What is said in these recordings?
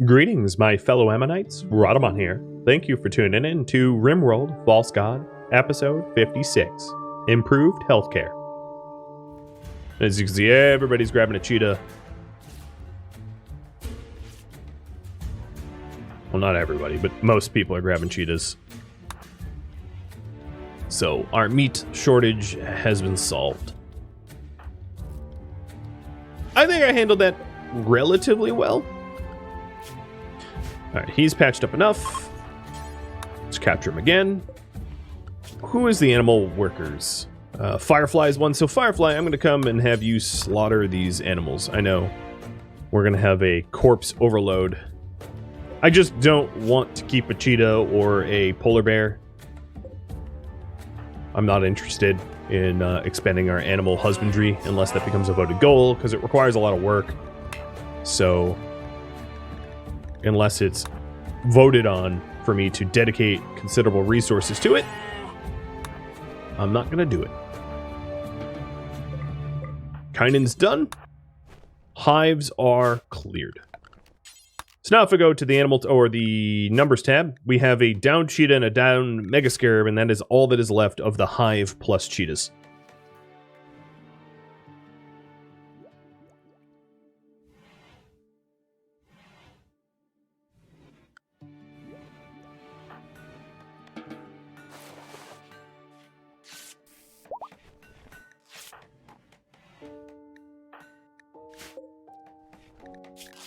Greetings, my fellow Ammonites. Rhadamant here. Thank you for tuning in to RimWorld False God, episode 56, Improved Healthcare. As you can see, everybody's grabbing a cheetah. Well, not everybody, but most people are grabbing cheetahs. So, our meat shortage has been solved. I think I handled that relatively well. Alright, he's patched up enough. Let's capture him again. Who is the animal workers? Firefly is one. So Firefly, I'm going to come and have you slaughter these animals. I know we're going to have a corpse overload. I just don't want to keep a cheetah or a polar bear. I'm not interested in expanding our animal husbandry unless that becomes a voted goal, because it requires a lot of work. So unless it's voted on for me to dedicate considerable resources to it, I'm not going to do it. Kinen's done. Hives are cleared. So now if I go to the animal or the numbers tab, we have a down cheetah and a down megascarab, and that is all that is left of the hive plus cheetahs.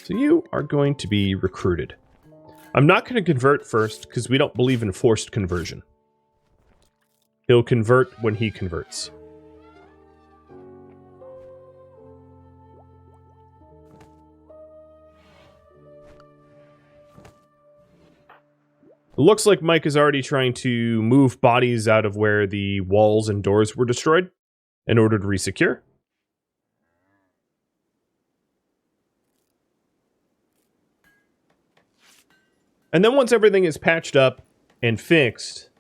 So you are going to be recruited. I'm not going to convert first because we don't believe in forced conversion. He'll convert when he converts. It looks like Mike is already trying to move bodies out of where the walls and doors were destroyed in order to resecure. And then once everything is patched up and fixed,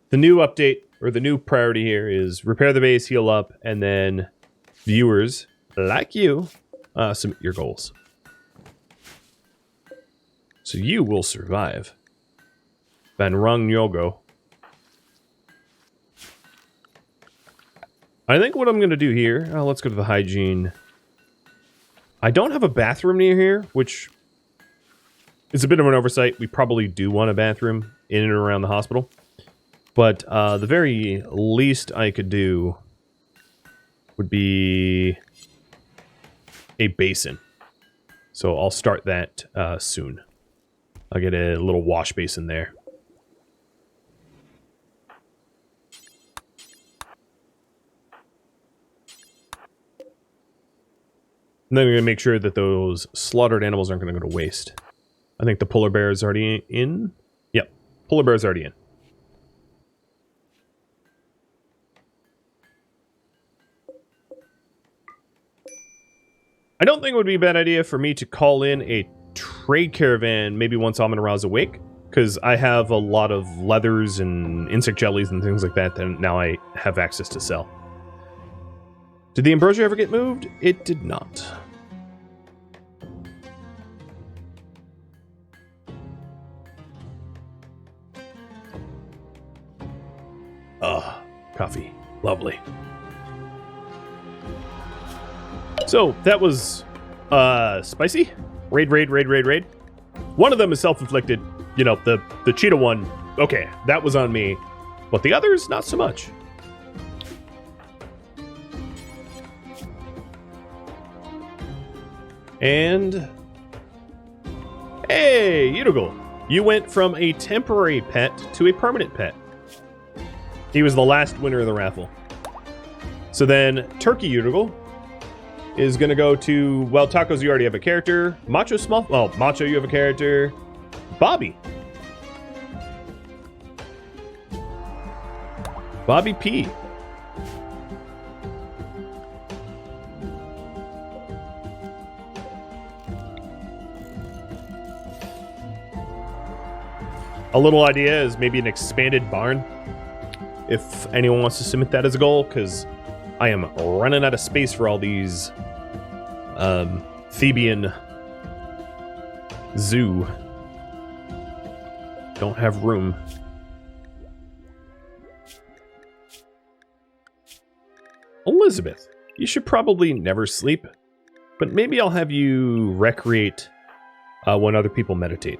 the new update, or the new priority here, is repair the base, heal up, and then viewers like you submit your goals. So you will survive. Van Rung Yogo. I think what I'm going to do here... let's go to the hygiene. I don't have a bathroom near here, which is a bit of an oversight. We probably do want a bathroom in and around the hospital. But the very least I could do would be a basin. So I'll start that soon. I'll get a little wash basin there. And then I'm going to make sure that those slaughtered animals aren't going to go to waste. I think the polar bear is already in. Yep, polar bear is already in. I don't think it would be a bad idea for me to call in a trade caravan maybe once Amon Ra's awake, because I have a lot of leathers and insect jellies and things like that that now I have access to sell. Did the Ambrosia ever get moved? It did not. Ah, coffee. Lovely. So, that was, spicy. Raid. One of them is self-inflicted. You know, the cheetah one, okay, that was on me. But the others, not so much. And... hey, Udigal. You went from a temporary pet to a permanent pet. He was the last winner of the raffle. So then, Turkey Udigal is going to go to... well, Tacos, you already have a character. Macho Small... well, Macho, you have a character. Bobby. Bobby P. A little idea is maybe an expanded barn. if anyone wants to submit that as a goal, because I am running out of space for all these Theban zoo. Don't have room. Elizabeth, you should probably never sleep, but maybe I'll have you recreate when other people meditate.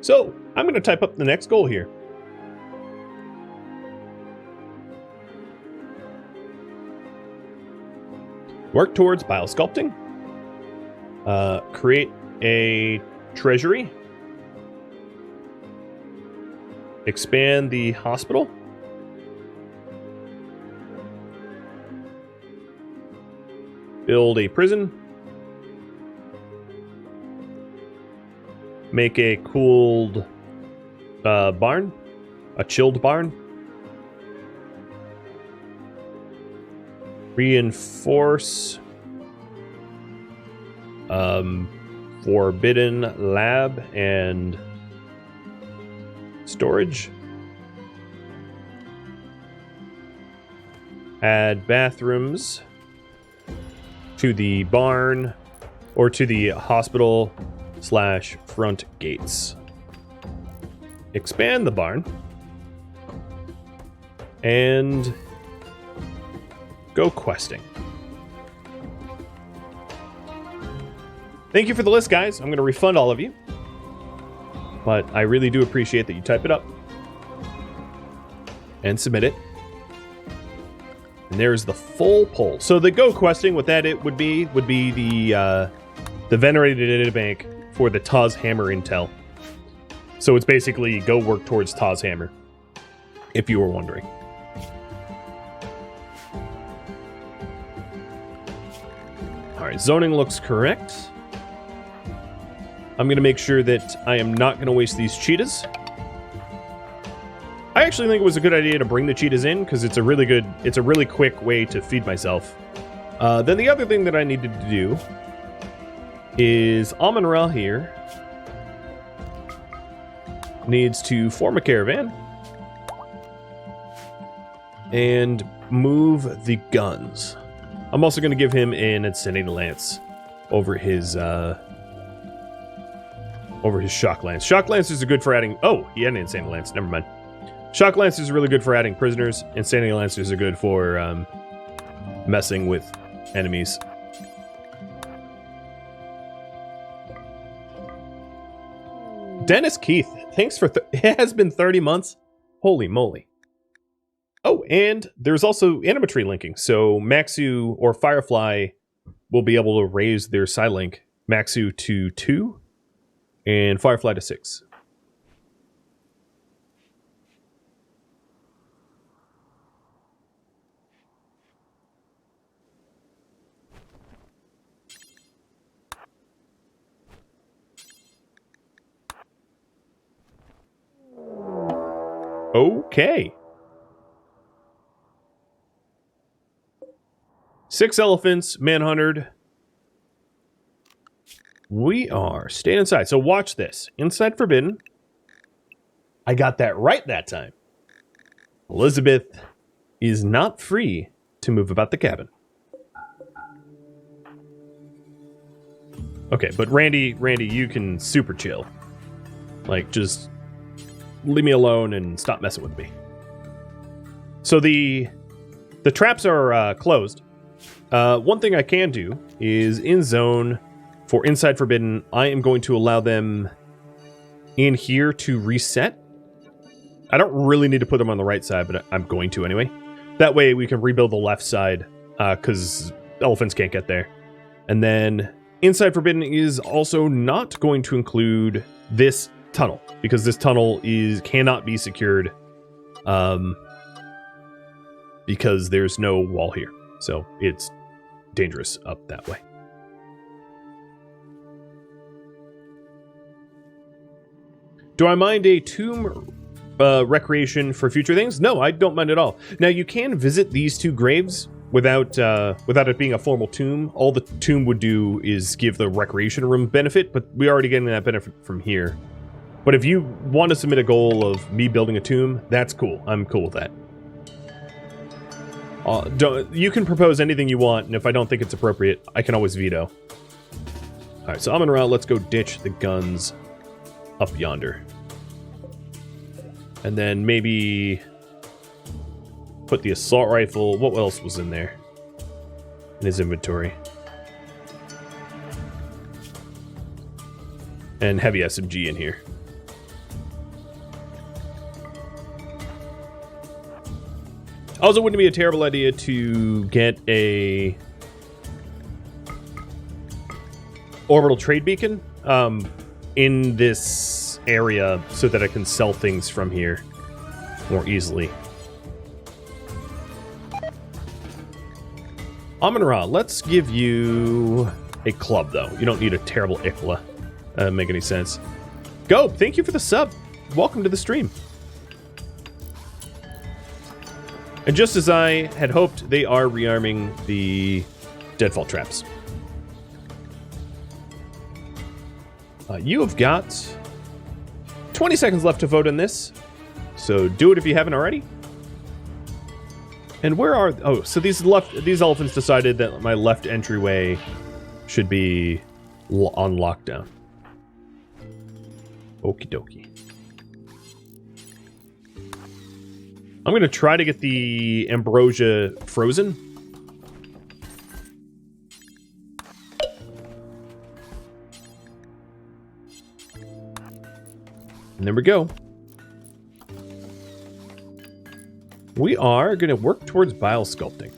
So, I'm going to type up the next goal here. Work towards biosculpting. Create a treasury. Expand the hospital. Build a prison. Make a cooled barn. A chilled barn. Reinforce forbidden lab and storage. Add bathrooms to the barn or to the hospital / front gates. Expand the barn and go questing. Thank you for the list, guys. I'm going to refund all of you. But I really do appreciate that you type it up and submit it. And there's the full poll. So the go questing, what that it would be the venerated databank for the Taz Hammer intel. So it's basically go work towards Taz Hammer, if you were wondering. All right, zoning looks correct. I'm going to make sure that I am not going to waste these cheetahs. I actually think it was a good idea to bring the cheetahs in because it's a really quick way to feed myself. Then the other thing that I needed to do is Amun-Ra here needs to form a caravan and move the guns. I'm also going to give him an Insanity Lance over his Shock Lance. Shock Lancers are good for adding... Oh, he had an Insanity Lance. Never mind. Shock Lancers are really good for adding prisoners. Insanity Lancers are good for messing with enemies. Dennis Keith, thanks for... It has been 30 months. Holy moly. Oh, and there's also Animatry linking. So Maxu or Firefly will be able to raise their Psylink. Maxu to 2 and Firefly to 6. Okay. 6 elephants, manhunted. We are staying inside. So watch this. Inside forbidden. I got that right that time. Elizabeth is not free to move about the cabin. Okay, but Randy, you can super chill. Like, just leave me alone and stop messing with me. So the traps are closed. One thing I can do is in zone for Inside Forbidden, I am going to allow them in here to reset. I don't really need to put them on the right side, but I'm going to anyway. That way we can rebuild the left side, because elephants can't get there. And then Inside Forbidden is also not going to include this tunnel, because this tunnel cannot be secured, because there's no wall here. So it's dangerous up that way. Do I mind a tomb recreation for future things? No, I don't mind at all. Now, you can visit these 2 graves without it being a formal tomb, all the tomb would do is give the recreation room benefit, but we're already getting that benefit from here. But if you want to submit a goal of me building a tomb, that's cool. I'm cool with that. You can propose anything you want, and if I don't think it's appropriate, I can always veto. Alright, so Amun-Ra, let's go ditch the guns up yonder. And then maybe put the assault rifle. What else was in there? In his inventory. And heavy SMG in here. Also, wouldn't it be a terrible idea to get a orbital trade beacon in this area so that I can sell things from here more easily. Amun-Ra, let's give you a club, though. You don't need a terrible Ikla. Doesn't make any sense. Go! Thank you for the sub. Welcome to the stream. And just as I had hoped, they are rearming the deadfall traps. You have got 20 seconds left to vote on this, so do it if you haven't already. And where are... Oh, so these elephants decided that my left entryway should be on lockdown. Okie dokie. I'm going to try to get the Ambrosia frozen. And there we go. We are going to work towards biosculpting.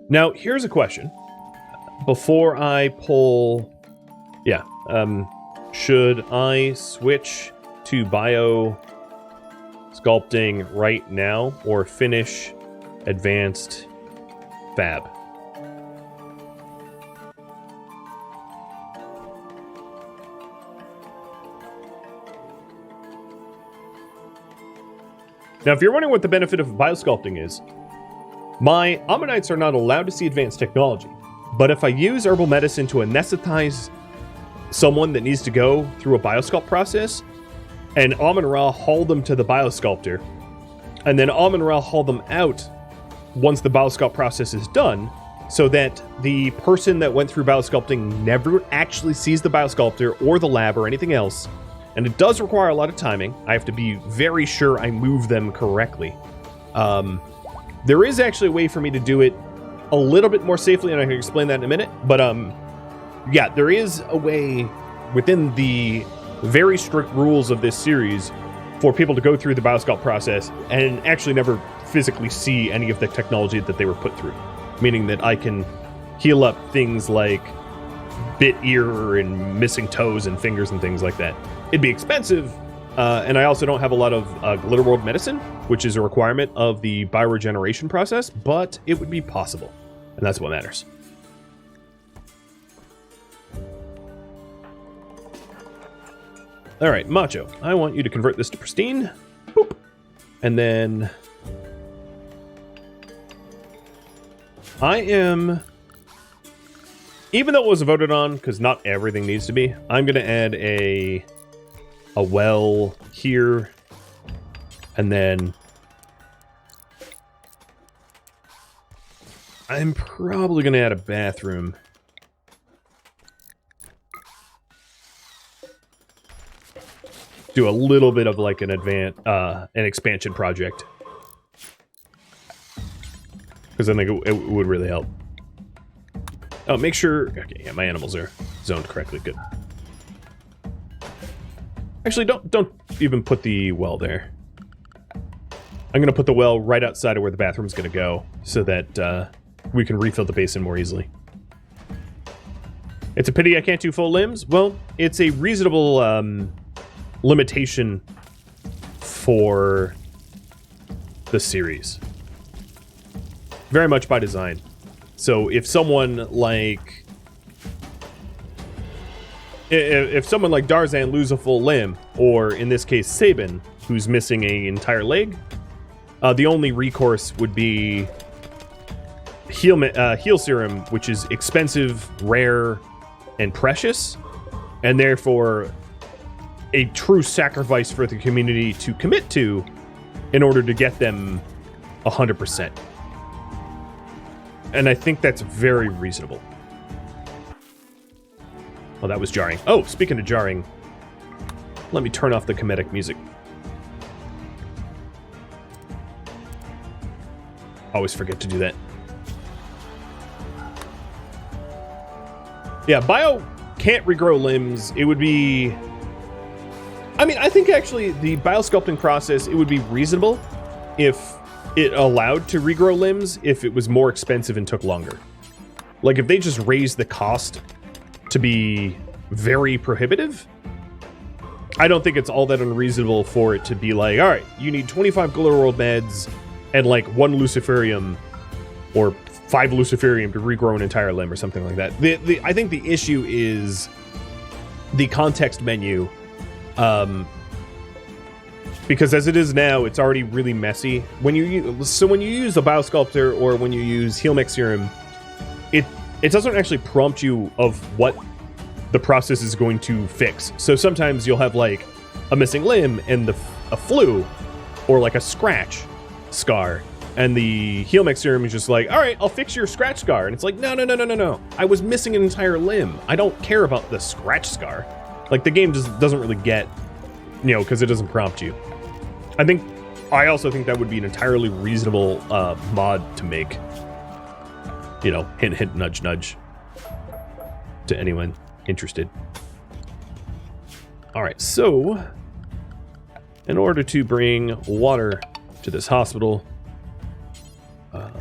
Now, here's a question. Before I pull... Yeah. Should I switch to biosculpting right now or finish advanced fab? Now, if you're wondering what the benefit of biosculpting is, my Ammonites are not allowed to see advanced technology. But if I use herbal medicine to anesthetize someone that needs to go through a biosculpt process, and Amun-Ra haul them to the biosculptor, and then Amun-Ra haul them out once the biosculpt process is done, so that the person that went through biosculpting never actually sees the biosculptor or the lab or anything else, and it does require a lot of timing. I have to be very sure I move them correctly. There is actually a way for me to do it a little bit more safely, and I can explain that in a minute. But yeah, there is a way within the very strict rules of this series for people to go through the biosculpt process and actually never physically see any of the technology that they were put through. Meaning that I can heal up things like bit ear and missing toes and fingers and things like that. It'd be expensive, and I also don't have a lot of Glitter World medicine, which is a requirement of the bioregeneration process, but it would be possible, and that's what matters. All right, Macho, I want you to convert this to pristine. Boop. And then I am, even though it was voted on, because not everything needs to be, I'm going to add a well here, and then I'm probably going to add a bathroom. Do a little bit of like an expansion project, because I think it would really help. Oh, make sure. Okay, yeah, my animals are zoned correctly. Good. Actually, don't even put the well there. I'm gonna put the well right outside of where the bathroom's gonna go, so that we can refill the basin more easily. It's a pity I can't do full limbs. Well, it's a reasonable limitation for the series. Very much by design. So if someone like... if someone like Darzan lose a full limb, or in this case Sabin, who's missing an entire leg, the only recourse would be heal serum, which is expensive, rare, and precious, and therefore a true sacrifice for the community to commit to in order to get them 100%. And I think that's very reasonable. Oh, that was jarring. Oh, speaking of jarring, let me turn off the comedic music. Always forget to do that. Yeah, Bio can't regrow limbs. It would be... I mean, I think actually the biosculpting process, it would be reasonable if it allowed to regrow limbs if it was more expensive and took longer. Like, if they just raised the cost to be very prohibitive, I don't think it's all that unreasonable for it to be like, all right, you need 25 Glow World meds and like 1 Luciferium or 5 Luciferium to regrow an entire limb or something like that. I think the issue is the context menu, because as it is now, it's already really messy. When you use a Biosculptor or when you use Heal Mech Serum, it doesn't actually prompt you of what the process is going to fix. So sometimes you'll have like a missing limb and a flu or like a scratch scar, and the Heal Mech Serum is just like, all right, I'll fix your scratch scar. And it's like, no. I was missing an entire limb. I don't care about the scratch scar. Like, the game just doesn't really get, because it doesn't prompt you. I also think that would be an entirely reasonable mod to make. Hint, hint, nudge, nudge. To anyone interested. Alright, so in order to bring water to this hospital,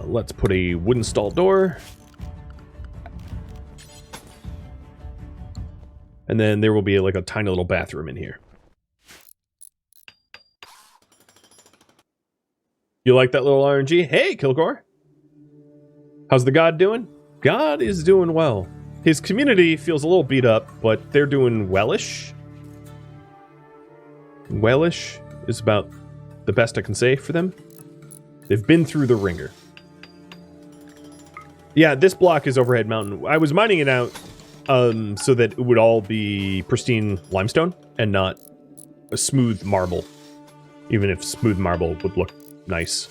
let's put a wooden stall door. And then there will be like a tiny little bathroom in here. You like that little RNG? Hey, Kilgore! How's the god doing? God is doing well. His community feels a little beat up, but they're doing wellish. Wellish is about the best I can say for them. They've been through the ringer. Yeah, this block is Overhead Mountain. I was mining it out so that it would all be pristine limestone and not a smooth marble. Even if smooth marble would look nice.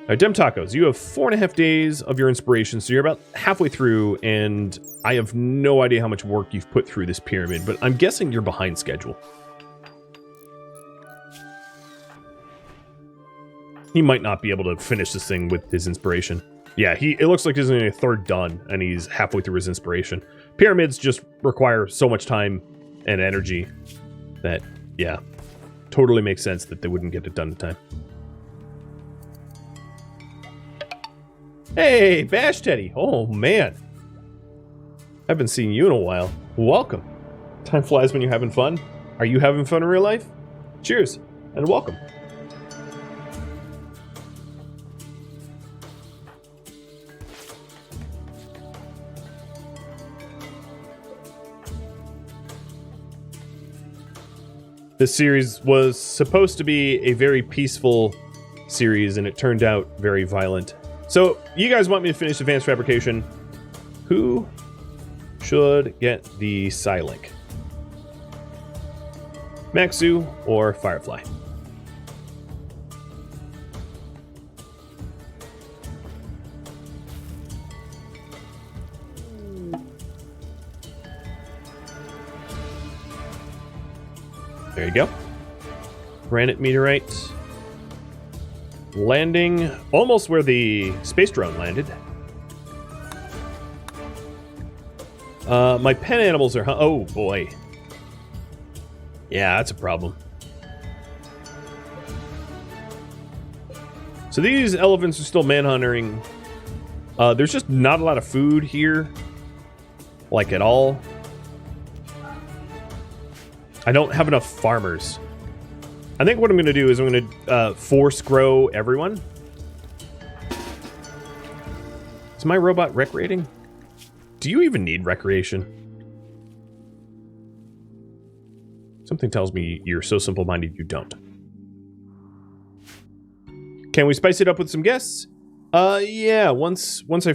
Alright, Dem Tacos, you have 4.5 days of your inspiration, so you're about halfway through, and I have no idea how much work you've put through this pyramid, but I'm guessing you're behind schedule. He might not be able to finish this thing with his inspiration. Yeah, it looks like he's only a third done, and he's halfway through his inspiration. Pyramids just require so much time and energy that, yeah, totally makes sense that they wouldn't get it done in time. Hey, Bash Teddy! Oh, man. I haven't seen you in a while. Welcome. Time flies when you're having fun. Are you having fun in real life? Cheers, and welcome. This series was supposed to be a very peaceful series, and it turned out very violent. So, you guys want me to finish Advanced Fabrication. Who should get the Psylink? Maxu or Firefly? There you go. Granite meteorite. Landing almost where the space drone landed. My pen animals are... Oh, boy. Yeah, that's a problem. So these elephants are still manhuntering. There's just not a lot of food here. Like, at all. I don't have enough farmers. I think what I'm going to do is I'm going to force grow everyone. Is my robot recreating? Do you even need recreation? Something tells me you're so simple-minded you don't. Can we spice it up with some guests? Yeah, once I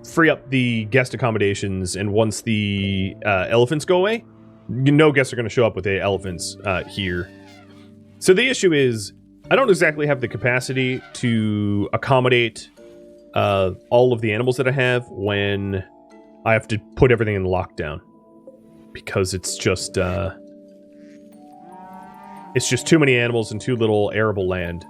free up the guest accommodations and once the elephants go away, no guests are going to show up with the elephants here. So the issue is, I don't exactly have the capacity to accommodate all of the animals that I have when I have to put everything in lockdown. Because it's just too many animals and too little arable land.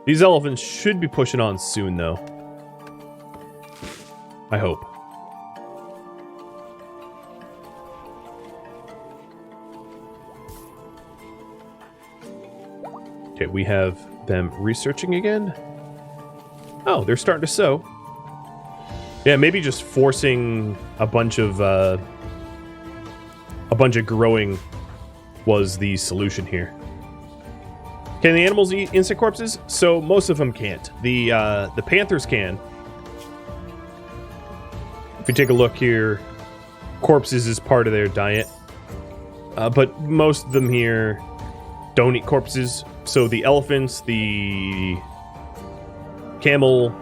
These elephants should be pushing on soon, though. I hope. Okay, we have them researching again. Oh, they're starting to sow. Yeah, maybe just forcing a bunch of growing was the solution here. Can the animals eat insect corpses? So most of them can't. The panthers can. If you take a look here, corpses is part of their diet. But most of them here don't eat corpses. So the elephants, the camel,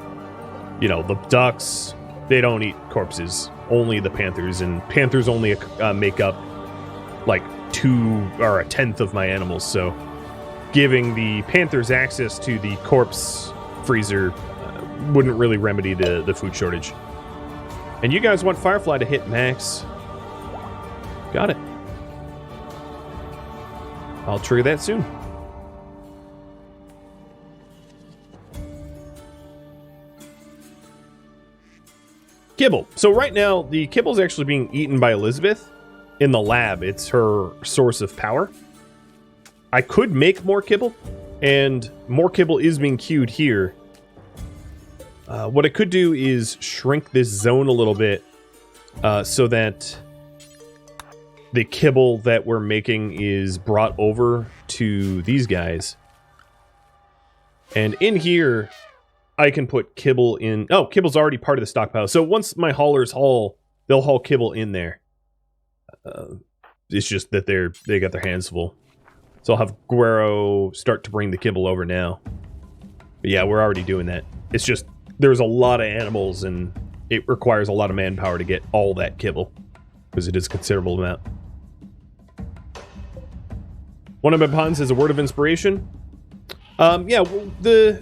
you know, the ducks, they don't eat corpses. Only the panthers, and panthers only make up like 2 or a tenth of my animals. So giving the panthers access to the corpse freezer wouldn't really remedy the food shortage. And you guys want Firefly to hit max. Got it. I'll trigger that soon. Kibble. So right now, the kibble is actually being eaten by Elizabeth in the lab. It's her source of power. I could make more kibble, and more kibble is being queued here. What I could do is shrink this zone a little bit so that the kibble that we're making is brought over to these guys. And in here, I can put kibble in. Oh, kibble's already part of the stockpile. So once my haulers haul, they'll haul kibble in there. It's just that they got their hands full. So I'll have Guero start to bring the kibble over now. But yeah, we're already doing that. It's just there's a lot of animals and it requires a lot of manpower to get all that kibble because it is a considerable amount. One of my puns is a word of inspiration. Yeah,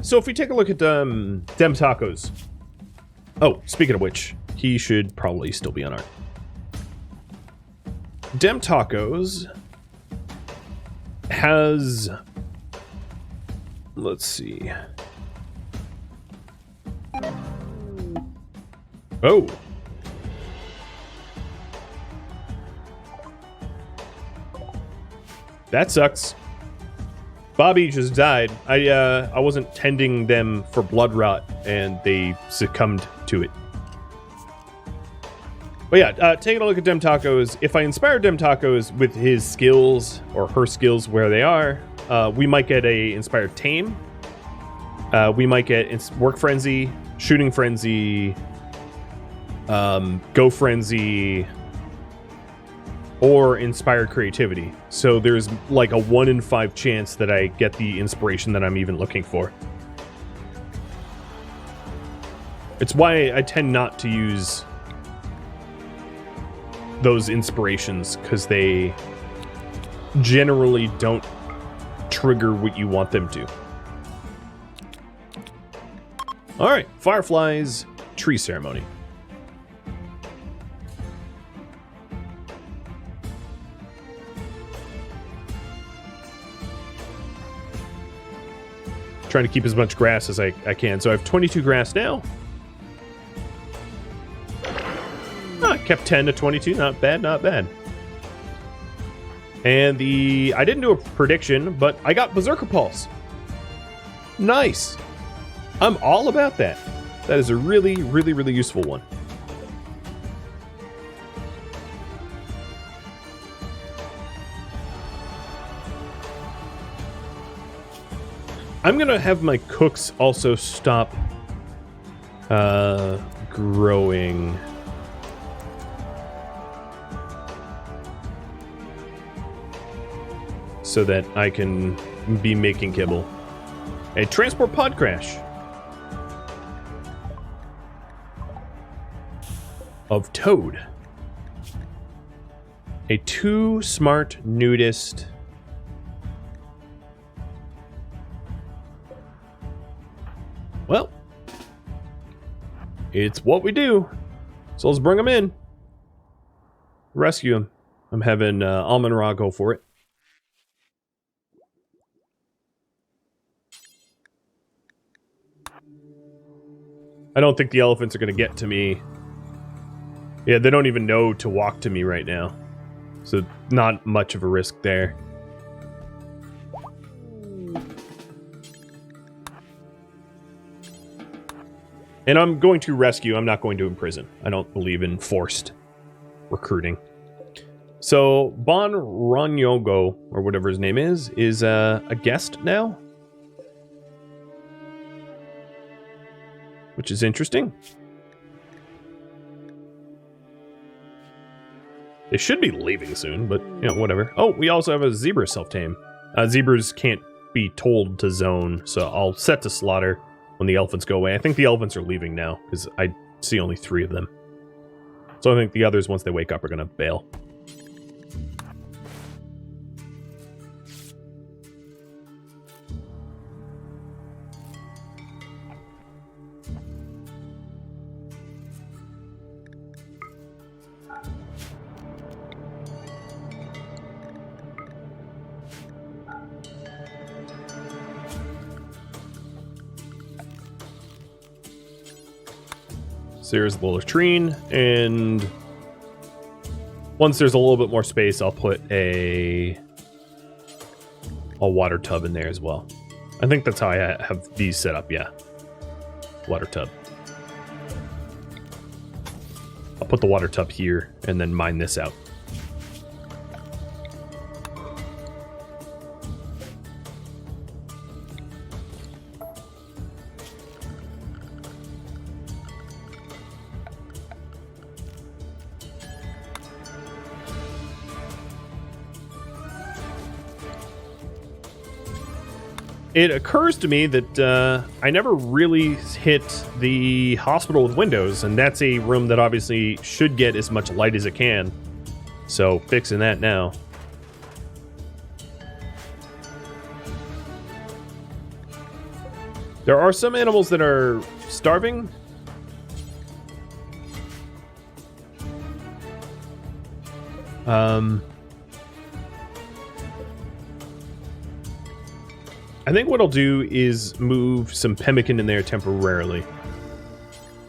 so if we take a look at Dem Tacos. Oh, speaking of which, he should probably still be on art. Dem Tacos has, let's see. Oh. That sucks. Bobby just died. I wasn't tending them for blood rot, and they succumbed to it. But yeah, taking a look at Dem Tacos, if I inspire Dem Tacos with his skills, or her skills where they are, we might get a Inspired Tame. We might get Work Frenzy, Shooting Frenzy, Go Frenzy, or Inspired Creativity. So there's like a 1 in 5 chance that I get the inspiration that I'm even looking for. It's why I tend not to use those inspirations, because they generally don't trigger what you want them to. Alright, Firefly's Tree Ceremony. Trying to keep as much grass as I can. So I have 22 grass now. I kept 10 to 22. Not bad, not bad. And I didn't do a prediction, but I got Berserker Pulse. Nice. I'm all about that. That is a really, really, really useful one. I'm going to have my cooks also stop Growing. So that I can be making kibble. A transport pod crash. Of toad. A too smart nudist. Well, it's what we do. So let's bring him in. Rescue him. I'm having Almond Ra go for it. I don't think the elephants are going to get to me. Yeah, they don't even know to walk to me right now. So not much of a risk there. And I'm going to rescue. I'm not going to imprison. I don't believe in forced recruiting. So Bon Ronyogo, or whatever his name is a guest now. Which is interesting. They should be leaving soon, but, you know, whatever. Oh, we also have a zebra self-tame. Zebras can't be told to zone, so I'll set to slaughter when the elephants go away. I think the elephants are leaving now, because I see only 3 of them. So I think the others, once they wake up, are going to bail. There's the latrine, and once there's a little bit more space, I'll put a water tub in there as well. I think that's how I have these set up, yeah. Water tub. I'll put the water tub here, and then mine this out. It occurs to me that I never really hit the hospital with windows, and that's a room that obviously should get as much light as it can. So, fixing that now. There are some animals that are starving. I think what I'll do is move some pemmican in there temporarily.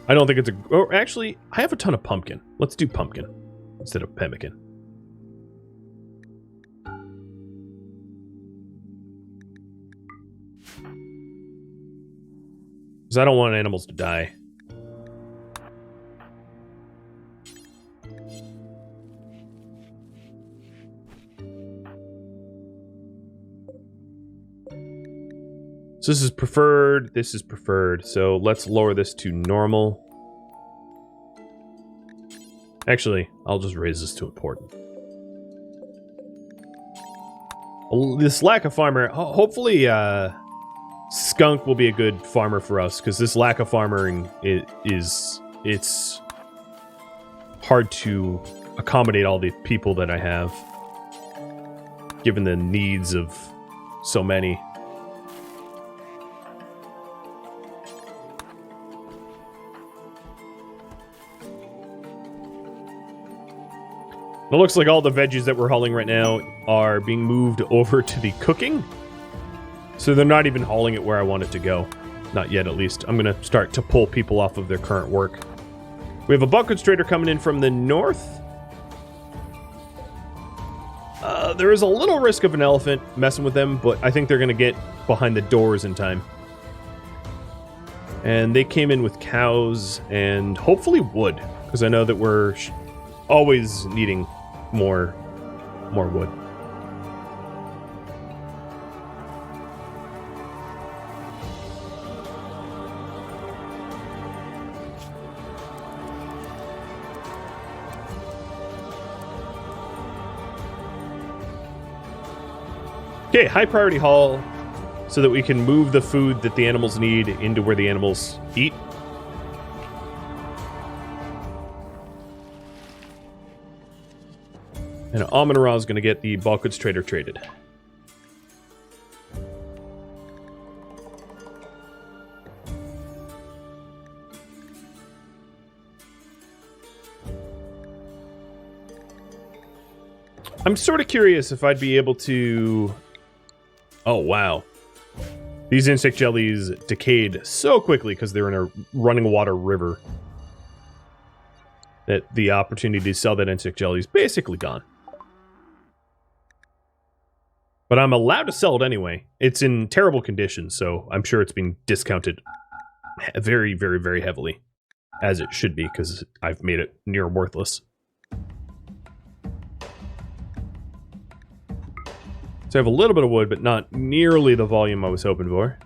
I don't think it's a... Or actually, I have a ton of pumpkin. Let's do pumpkin instead of pemmican. Because I don't want animals to die. So this is preferred, so let's lower this to normal. Actually, I'll just raise this to important. This lack of farmer, hopefully skunk will be a good farmer for us, because this lack of farming it's hard to accommodate all the people that I have, given the needs of so many. It looks like all the veggies that we're hauling right now are being moved over to the cooking. So they're not even hauling it where I want it to go. Not yet, at least. I'm going to start to pull people off of their current work. We have a bucket trader coming in from the north. There is a little risk of an elephant messing with them, but I think they're going to get behind the doors in time. And they came in with cows and hopefully wood, because I know that we're always needing more wood. Okay, high priority haul so that we can move the food that the animals need into where the animals eat. And Amon-Ra is going to get the bulk goods trader traded. I'm sort of curious if I'd be able to... Oh, wow. These insect jellies decayed so quickly because they're in a running water river that the opportunity to sell that insect jelly is basically gone. But I'm allowed to sell it anyway. It's in terrible condition, so I'm sure it's being discounted very, very, very heavily. As it should be, because I've made it near worthless. So I have a little bit of wood, but not nearly the volume I was hoping for.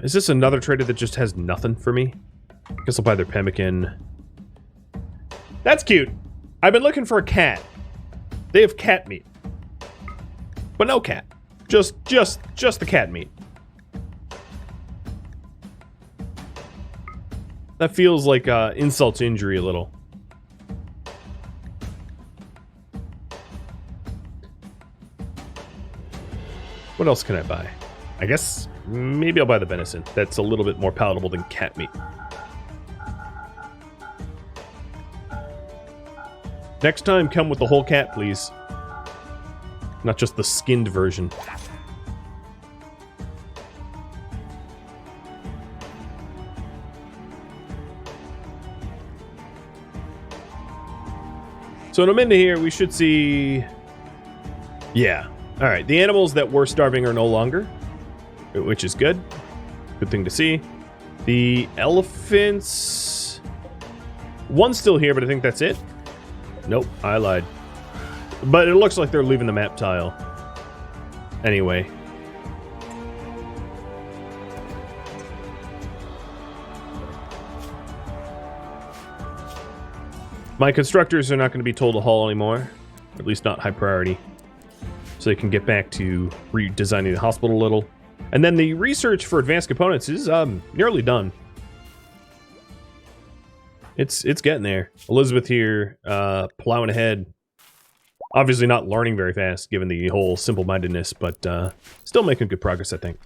Is this another trader that just has nothing for me? Guess I'll buy their pemmican. That's cute. I've been looking for a cat. They have cat meat. But no cat. Just the cat meat. That feels like insult to injury a little. What else can I buy? I guess maybe I'll buy the venison. That's a little bit more palatable than cat meat. Next time, come with the whole cat, please. Not just the skinned version. So when I'm into here, we should see... Yeah. Alright, the animals that were starving are no longer, which is good. Good thing to see. The elephants... One's still here, but I think that's it. Nope, I lied. But it looks like they're leaving the map tile. Anyway. My constructors are not going to be told to haul anymore. Or at least not high priority. So they can get back to redesigning the hospital a little. And then the research for advanced components is nearly done. It's getting there. Elizabeth here, plowing ahead. Obviously not learning very fast, given the whole simple-mindedness, but still making good progress, I think.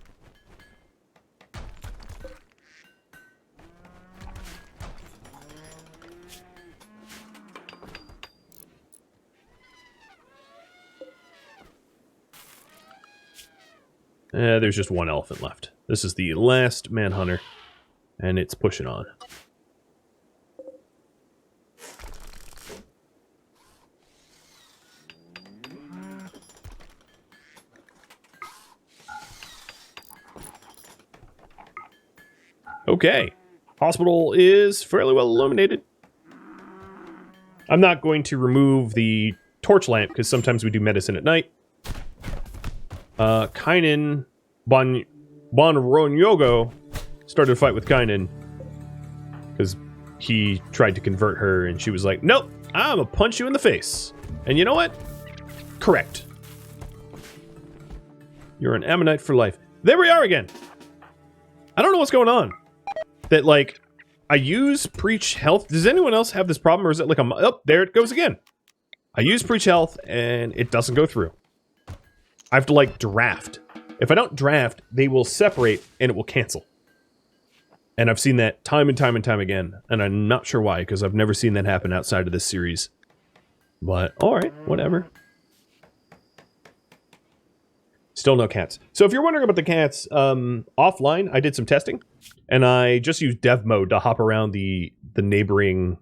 There's just one elephant left. This is the last manhunter, and it's pushing on. Okay. Hospital is fairly well illuminated. I'm not going to remove the torch lamp, because sometimes we do medicine at night. Kainen Bonronyogo started a fight with Kainen because he tried to convert her and she was like, nope, I'm gonna punch you in the face. And you know what? Correct. You're an Ammonite for life. There we are again. I don't know what's going on. That, like, I use Preach Health. Does anyone else have this problem, or is it like a... Oh, there it goes again. I use Preach Health and it doesn't go through. I have to, like, draft. If I don't draft, they will separate and it will cancel. And I've seen that time and time and time again. And I'm not sure why, because I've never seen that happen outside of this series. But, alright, whatever. Still no cats. So if you're wondering about the cats, offline, I did some testing. And I just used dev mode to hop around the neighboring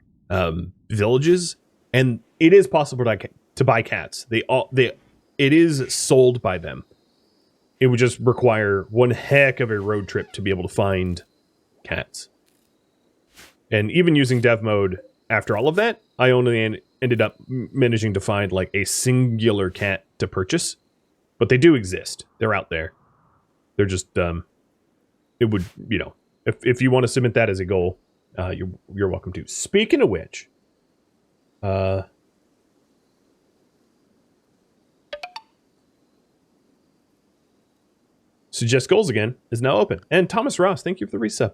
villages. And it is possible to buy cats. It is sold by them. It would just require one heck of a road trip to be able to find cats. And even using dev mode, after all of that, I only ended up managing to find like a singular cat to purchase. But they do exist. They're out there. They're just, it would, you know, if you want to submit that as a goal, you're welcome to. Speaking of which, Suggest goals again is now open. And Thomas Ross, thank you for the resub.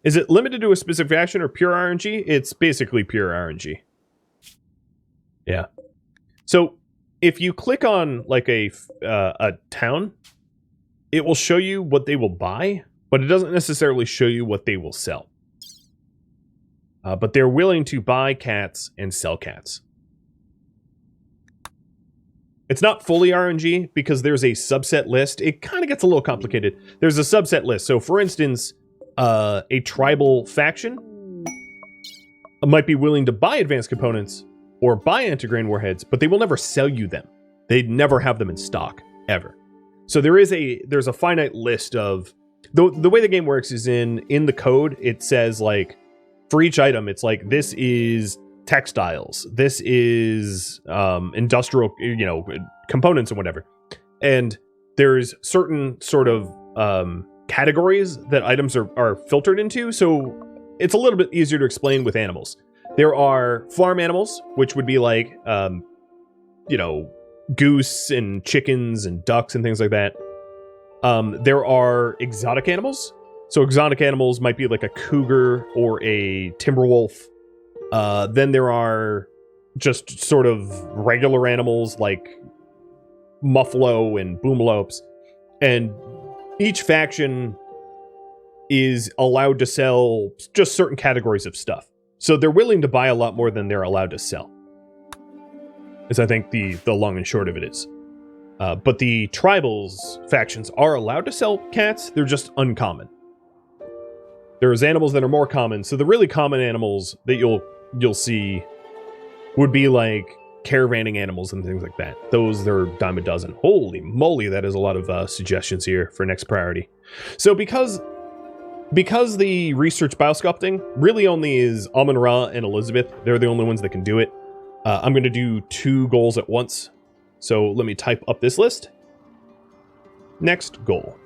Is it limited to a specific action or pure RNG? It's basically pure RNG. Yeah. So if you click on like a town, it will show you what they will buy, but it doesn't necessarily show you what they will sell. But they're willing to buy cats and sell cats. It's not fully RNG because there's a subset list. It kind of gets a little complicated. There's a subset list. So for instance, a tribal faction might be willing to buy advanced components or buy anti-grain warheads, but they will never sell you them. They'd never have them in stock, ever. So there's a finite list of... The way the game works is in the code, it says like, for each item, it's like, this is textiles, this is industrial, components and whatever. And there's certain sort of categories that items are filtered into, so it's a little bit easier to explain with animals. There are farm animals, which would be like, goose and chickens and ducks and things like that. There are exotic animals. So exotic animals might be like a cougar or a timber wolf. Then there are just sort of regular animals like muffalo and boomalopes. And each faction is allowed to sell just certain categories of stuff. So they're willing to buy a lot more than they're allowed to sell. Is I think the long and short of it is. But the tribals factions are allowed to sell cats. They're just uncommon. There's animals that are more common. So the really common animals that you'll see would be like caravanning animals and things like that. Those are a dime a dozen. Holy moly, that is a lot of suggestions here for next priority. So because the research biosculpting really only is Amun-Ra and Elizabeth, they're the only ones that can do it. I'm going to do 2 goals at once. So let me type up this list. Next goal.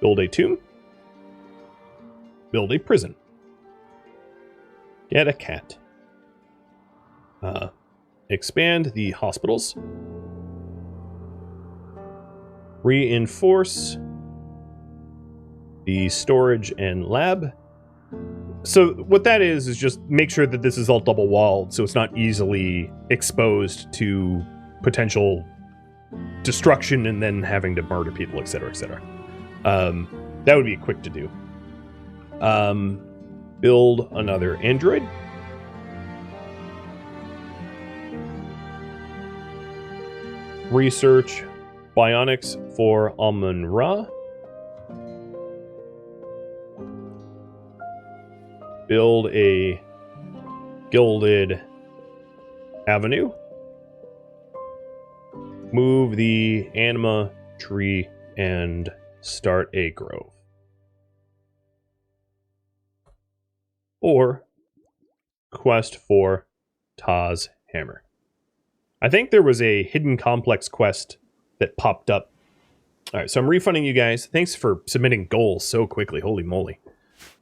Build a tomb. Build a prison. Get a cat. Expand the hospitals. Reinforce the storage and lab. So what that is just make sure that this is all double walled so it's not easily exposed to potential destruction and then having to murder people, etc., etc. That would be quick to do. Build another android. Research bionics for Amun-Ra. Build a gilded avenue. Move the anima tree and start a grove. Or quest for Taz hammer. I think there was a hidden complex quest that popped up. All right, so I'm refunding you guys. Thanks for submitting goals so quickly. Holy moly.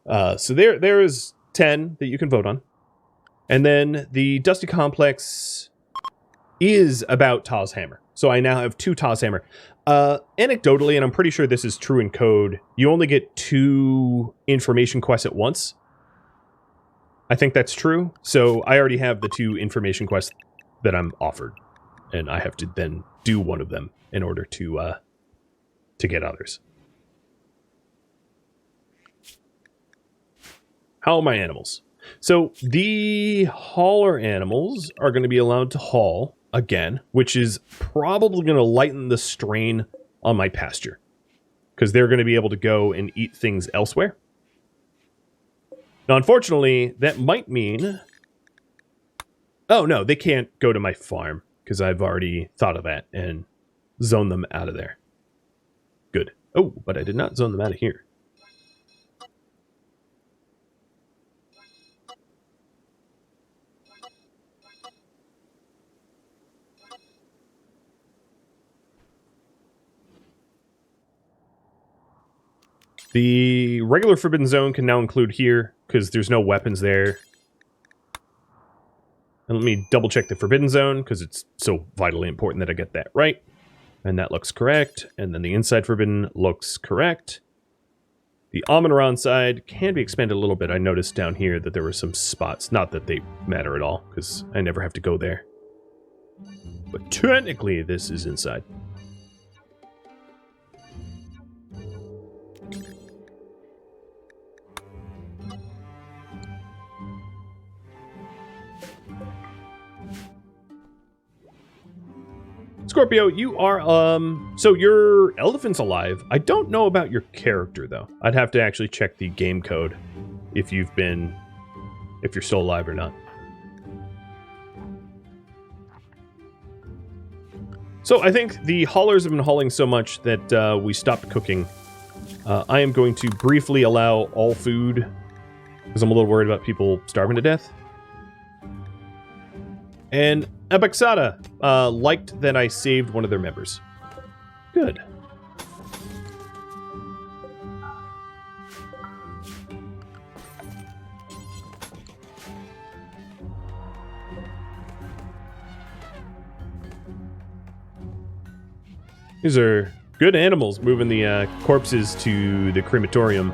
So there is 10 that you can vote on. And then the Dusty Complex is about Taz hammer. So I now have 2 Taz hammer. Anecdotally, and I'm pretty sure this is true in code, you only get 2 information quests at once. I think that's true. So I already have the 2 information quests that I'm offered. And I have to then do one of them in order to get others. How are my animals? So the hauler animals are going to be allowed to haul again, which is probably going to lighten the strain on my pasture. Because they're going to be able to go and eat things elsewhere. Now, unfortunately, that might mean... Oh, no, they can't go to my farm. Because I've already thought of that and zoned them out of there. Good. Oh, but I did not zone them out of here. The regular forbidden zone can now include here, because there's no weapons there. And let me double check the forbidden zone because it's so vitally important that I get that right. And that looks correct. And then the inside forbidden looks correct. The Amenron side can be expanded a little bit. I noticed down here that there were some spots. Not that they matter at all, because I never have to go there. But technically, this is inside. Scorpio, you are, so your elephant's alive. I don't know about your character, though. I'd have to actually check the game code if you're still alive or not. So I think the haulers have been hauling so much that we stopped cooking. I am going to briefly allow all food, because I'm a little worried about people starving to death. And Abexada liked that I saved one of their members. Good. These are good animals moving the corpses to the crematorium.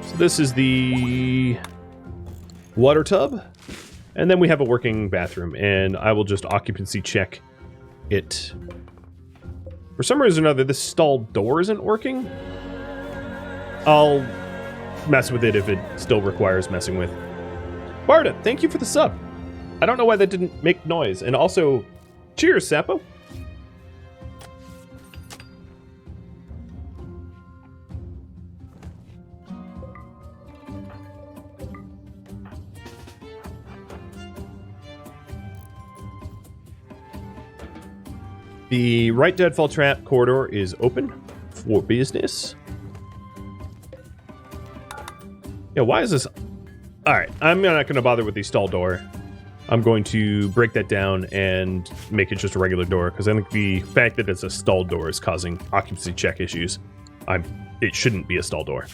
So this is the water tub, and then we have a working bathroom, and I will just occupancy check it. For some reason or another, this stall door isn't working. I'll mess with it if it still requires messing with. Barda, thank you for the sub. I don't know why that didn't make noise, and also, cheers, Sapo. The right deadfall trap corridor is open for business. Yeah, why is this? All right, I'm not going to bother with the stall door. I'm going to break that down and make it just a regular door, because I think the fact that it's a stall door is causing occupancy check issues. It shouldn't be a stall door.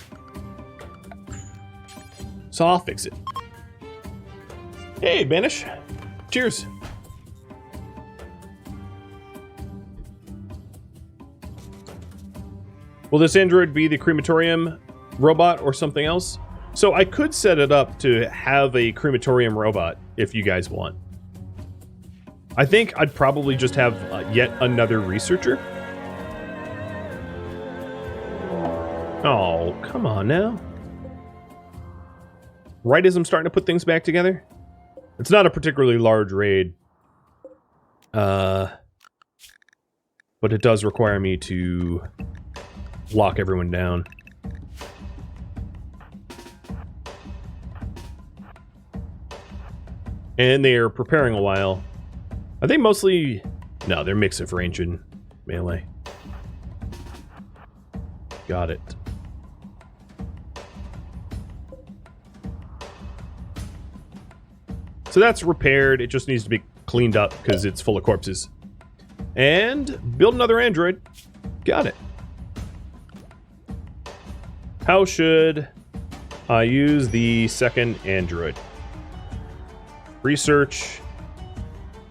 So I'll fix it. Hey, Banish. Cheers. Will this android be the crematorium robot or something else? So I could set it up to have a crematorium robot if you guys want. I think I'd probably just have yet another researcher. Oh, come on now. Right as I'm starting to put things back together. It's not a particularly large raid. But it does require me to lock everyone down. And they are preparing a while. Are they mostly... No, they're mix of range and melee. Got it. So that's repaired. It just needs to be cleaned up because it's full of corpses. And build another android. Got it. How should I use the second android? Research,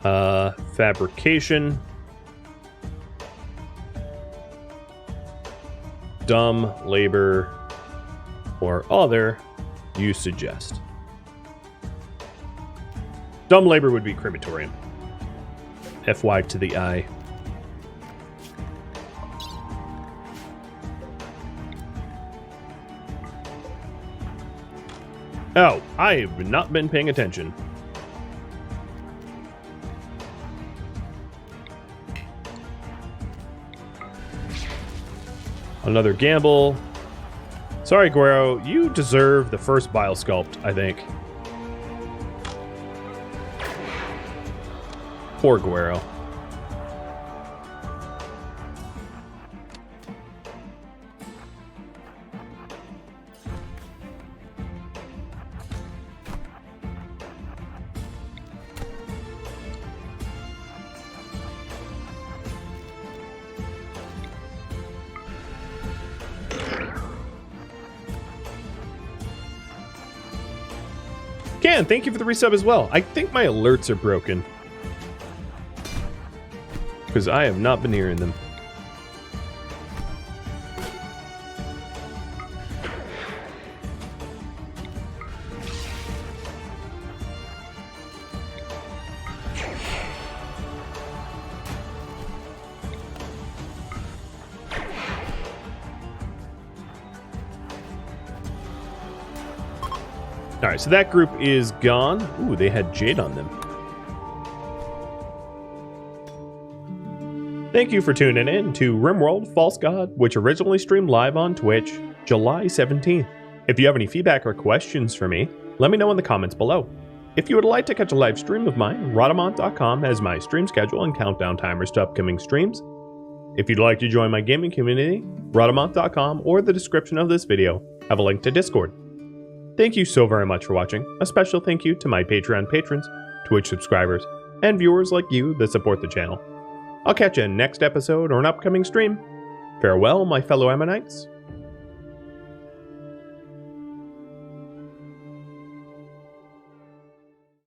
fabrication, dumb labor, or other you suggest. Dumb labor would be crematorium. FY to the I. Oh, I have not been paying attention. Another gamble. Sorry, Guero. You deserve the first Biosculpt, I think. Poor Guero. can. Thank you for the resub as well. I think my alerts are broken. Because I have not been hearing them. Alright, so that group is gone. Ooh, they had jade on them. Thank you for tuning in to RimWorld False God, which originally streamed live on Twitch, July 17th. If you have any feedback or questions for me, let me know in the comments below. If you would like to catch a live stream of mine, Rhadamant.com has my stream schedule and countdown timers to upcoming streams. If you'd like to join my gaming community, Rhadamant.com or the description of this video have a link to Discord. Thank you so very much for watching. A special thank you to my Patreon patrons, Twitch subscribers, and viewers like you that support the channel. I'll catch you in next episode or an upcoming stream. Farewell, my fellow Ammonites.